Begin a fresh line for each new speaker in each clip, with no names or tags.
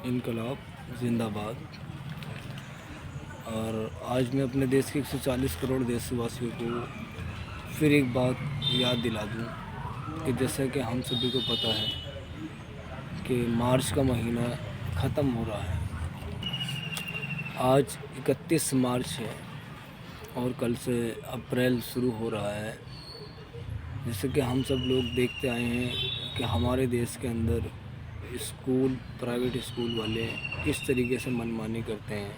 इनकलाब जिंदाबाद। और आज मैं अपने देश के 140 करोड़ देशवासियों को फिर एक बात याद दिला दूं कि जैसा कि हम सभी को पता है कि मार्च का महीना ख़त्म हो रहा है। आज 31 मार्च है और कल से अप्रैल शुरू हो रहा है। जैसे कि हम सब लोग देखते आए हैं कि हमारे देश के अंदर स्कूल, प्राइवेट स्कूल वाले किस तरीके से मनमानी करते हैं।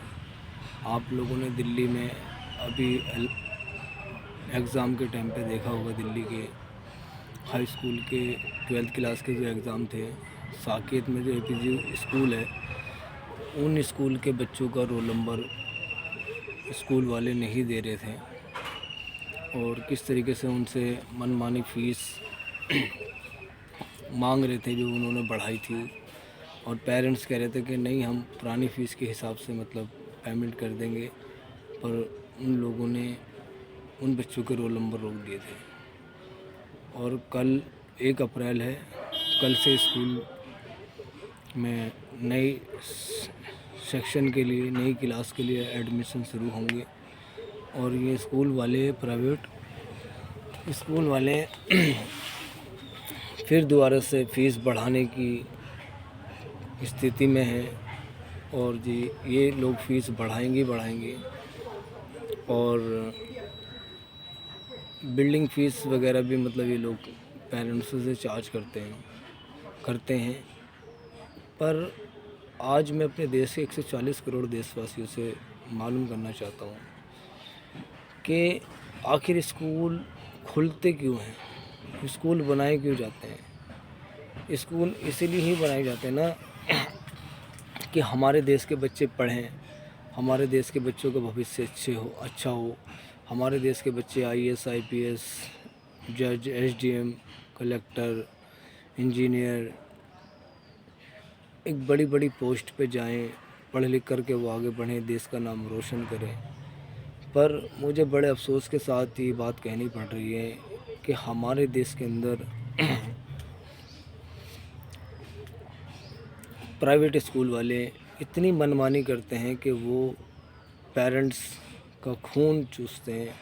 आप लोगों ने दिल्ली में अभी एग्ज़ाम के टाइम पे देखा होगा, दिल्ली के हाई स्कूल के 12th क्लास के जो एग्ज़ाम थे, साकेत में जो APG स्कूल है, उन स्कूल के बच्चों का रोल नंबर स्कूल वाले नहीं दे रहे थे और किस तरीके से उनसे मनमानी फ़ीस मांग रहे थे जो उन्होंने बढ़ाई थी। और पेरेंट्स कह रहे थे कि नहीं, हम पुरानी फ़ीस के हिसाब से मतलब पेमेंट कर देंगे, पर उन लोगों ने उन बच्चों के रोल नंबर रोक दिए थे। और कल 1 अप्रैल है, कल से स्कूल में नई सेक्शन के लिए, नई क्लास के लिए एडमिशन शुरू होंगे। और ये स्कूल वाले, प्राइवेट स्कूल वाले फिर दोबारा से फ़ीस बढ़ाने की स्थिति में है। और जी, ये लोग फ़ीस बढ़ाएंगे और बिल्डिंग फ़ीस वगैरह भी मतलब ये लोग पेरेंट्स से चार्ज करते हैं। पर आज मैं अपने देश के 140 करोड़ देशवासियों से मालूम करना चाहता हूँ कि आखिर स्कूल खुलते क्यों हैं, स्कूल बनाए क्यों जाते हैं। स्कूल इसीलिए ही बनाए जाते हैं ना कि हमारे देश के बच्चे पढ़ें, हमारे देश के बच्चों का भविष्य अच्छा हो। हमारे देश के बच्चे IAS, IPS, जज, SDM, कलेक्टर, इंजीनियर, एक बड़ी बड़ी पोस्ट पे जाएं, पढ़ लिख कर के वो आगे बढ़ें, देश का नाम रोशन करें। पर मुझे बड़े अफसोस के साथ ये बात कहनी पड़ रही है कि हमारे देश के अंदर प्राइवेट स्कूल वाले इतनी मनमानी करते हैं कि वो पेरेंट्स का खून चूसते हैं,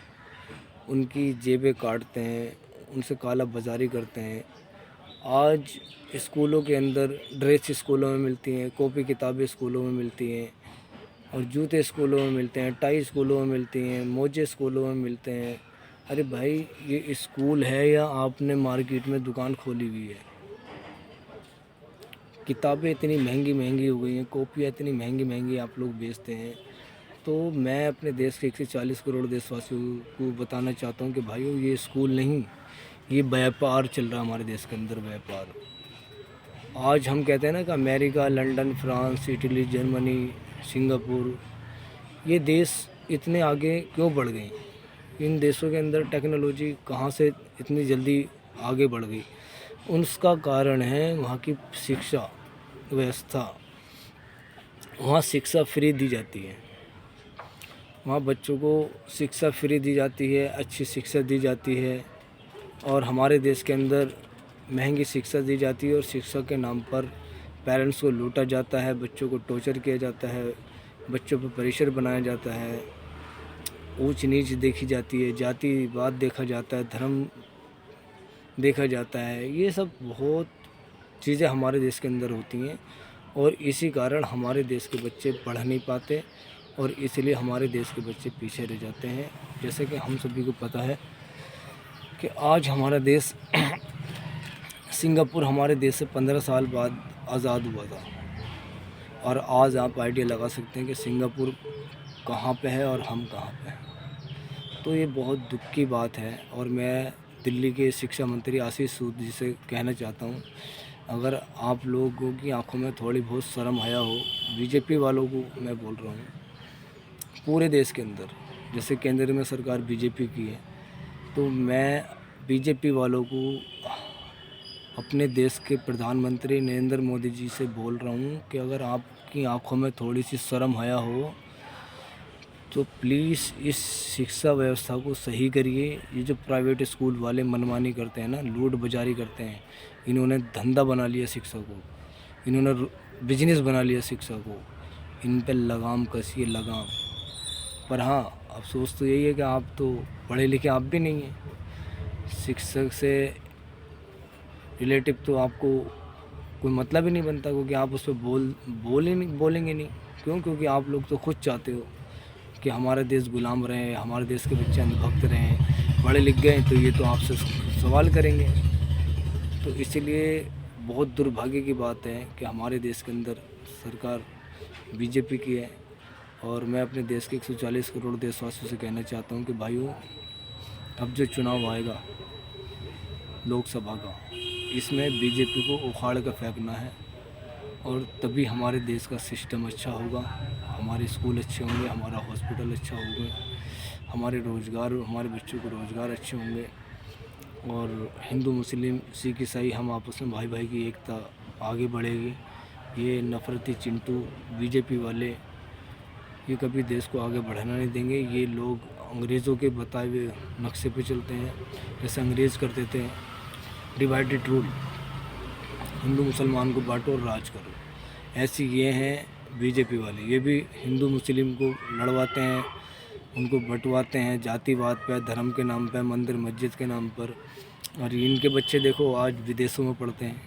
उनकी जेबें काटते हैं, उनसे काला बाजारी करते हैं। आज स्कूलों के अंदर ड्रेस स्कूलों में मिलती हैं, कॉपी किताबें स्कूलों में मिलती हैं, और जूते स्कूलों में मिलते हैं, टाई स्कूलों में मिलती हैं, मोजे स्कूलों में मिलते हैं। अरे भाई, ये स्कूल है या आपने मार्केट में दुकान खोली हुई है। किताबें इतनी महंगी महंगी हो गई हैं, कॉपियाँ इतनी महंगी महंगी आप लोग बेचते हैं। तो मैं अपने देश के 140 करोड़ देशवासियों को बताना चाहता हूँ कि भाइयों, ये स्कूल नहीं, ये व्यापार चल रहा है हमारे देश के अंदर, व्यापार। आज हम कहते हैं ना कि America, London, France, Italy, Germany, Singapore, ये देश इतने आगे क्यों बढ़ गए। इन देशों के अंदर टेक्नोलॉजी कहाँ से इतनी जल्दी आगे बढ़ गई। उसका कारण है वहाँ की शिक्षा व्यवस्था। वहाँ शिक्षा फ्री दी जाती है, वहाँ बच्चों को शिक्षा फ्री दी जाती है, अच्छी शिक्षा दी जाती है। और हमारे देश के अंदर महंगी शिक्षा दी जाती है और शिक्षा के नाम पर पेरेंट्स को लूटा जाता है, बच्चों को टॉर्चर किया जाता है, बच्चों पर प्रेशर बनाया जाता है, ऊंच नीच देखी जाती है, जातिवाद देखा जाता है, धर्म देखा जाता है। ये सब बहुत चीज़ें हमारे देश के अंदर होती हैं और इसी कारण हमारे देश के बच्चे पढ़ नहीं पाते और इसलिए हमारे देश के बच्चे पीछे रह जाते हैं। जैसे कि हम सभी को पता है कि आज हमारा देश सिंगापुर हमारे देश से 15 साल बाद आज़ाद हुआ था। और आज आप आइडिया लगा सकते हैं कि सिंगापुर कहाँ पे है और हम कहाँ पे हैं। तो ये बहुत दुख की बात है। और मैं दिल्ली के शिक्षा मंत्री आशीष सूद जी से कहना चाहता हूँ, अगर आप लोगों की आंखों में थोड़ी बहुत शर्म आया हो, बीजेपी वालों को मैं बोल रहा हूँ, पूरे देश के अंदर जैसे केंद्र में सरकार बीजेपी की है, तो मैं बीजेपी वालों को अपने देश के प्रधानमंत्री नरेंद्र मोदी जी से बोल रहा हूँ कि अगर आपकी आंखों में थोड़ी सी शर्म आया हो तो प्लीज़ इस शिक्षा व्यवस्था को सही करिए। ये जो प्राइवेट स्कूल वाले मनमानी करते हैं ना, लूट बाजारी करते हैं, इन्होंने धंधा बना लिया शिक्षा को। इन्होंने बिजनेस बना लिया शिक्षा को। इन पे लगाम कसिए लगाम। पर हाँ, अफसोस तो यही है कि आप तो पढ़े लिखे आप भी नहीं हैं। शिक्षक से रिलेटिव तो आपको कोई मतलब ही नहीं बनता, क्योंकि आप उस पर बोलेंगे नहीं। क्यों? क्योंकि आप लोग तो खुद चाहते हो कि हमारा देश गुलाम रहे, हमारे देश के बच्चे अंधभक्त रहें। पढ़े लिख गए तो ये तो आपसे सवाल करेंगे। तो इसीलिए बहुत दुर्भाग्य की बात है कि हमारे देश के अंदर सरकार बीजेपी की है। और मैं अपने देश के 140 करोड़ देशवासियों से कहना चाहता हूँ कि भाइयों, अब जो चुनाव आएगा लोकसभा का, इसमें बीजेपी को उखाड़ कर फेंकना है। और तभी हमारे देश का सिस्टम अच्छा होगा, हमारे स्कूल अच्छे होंगे, हमारा हॉस्पिटल अच्छा होगा, हमारे बच्चों को रोज़गार अच्छे होंगे। और हिंदू मुस्लिम सिख ईसाई हम आपस में भाई भाई की एकता आगे बढ़ेगी। ये नफरती चिंटू बीजेपी वाले ये कभी देश को आगे बढ़ाना नहीं देंगे। ये लोग अंग्रेज़ों के बताए हुए नक्शे पे चलते हैं। जैसे अंग्रेज़ करते थे डिवाइडेड रूल, हिंदू मुसलमान को बांटो और राज करो, ऐसी ये हैं बीजेपी वाले। ये भी हिंदू मुस्लिम को लड़वाते हैं, उनको बंटवाते हैं जातिवाद पे, धर्म के नाम पे, मंदिर मस्जिद के नाम पर। और इनके बच्चे देखो आज विदेशों में पढ़ते हैं।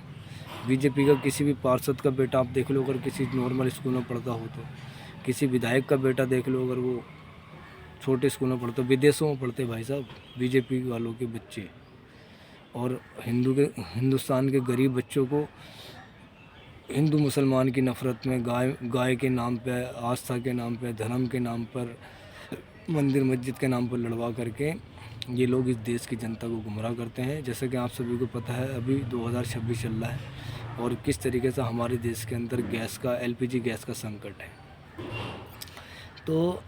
बीजेपी का किसी भी पार्षद का बेटा आप देख लो, अगर किसी नॉर्मल स्कूल में पढ़ता हो तो, किसी विधायक का बेटा देख लो अगर वो छोटे स्कूल में पढ़ता, विदेशों में पढ़ते भाई साहब बीजेपी वालों के बच्चे। और हिंदुस्तान के गरीब बच्चों को हिंदू मुसलमान की नफ़रत में गाय के नाम पे, आस्था के नाम पे, धर्म के नाम पर, मंदिर मस्जिद के नाम पर लड़वा करके ये लोग इस देश की जनता को गुमराह करते हैं। जैसे कि आप सभी को पता है अभी 2026 चल रहा है और किस तरीके से हमारे देश के अंदर गैस का LPG गैस का संकट है। तो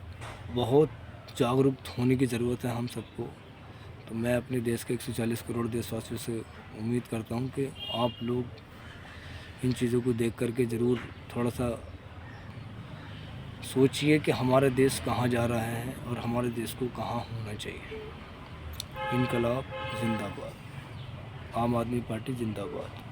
बहुत जागरूक होने की ज़रूरत है हम सबको। तो मैं अपने देश के 140 करोड़ देशवासियों से उम्मीद करता हूं कि आप लोग इन चीज़ों को देख करके ज़रूर थोड़ा सा सोचिए कि हमारा देश कहां जा रहा है और हमारे देश को कहां होना चाहिए। इनकलाब जिंदाबाद, आम आदमी पार्टी जिंदाबाद।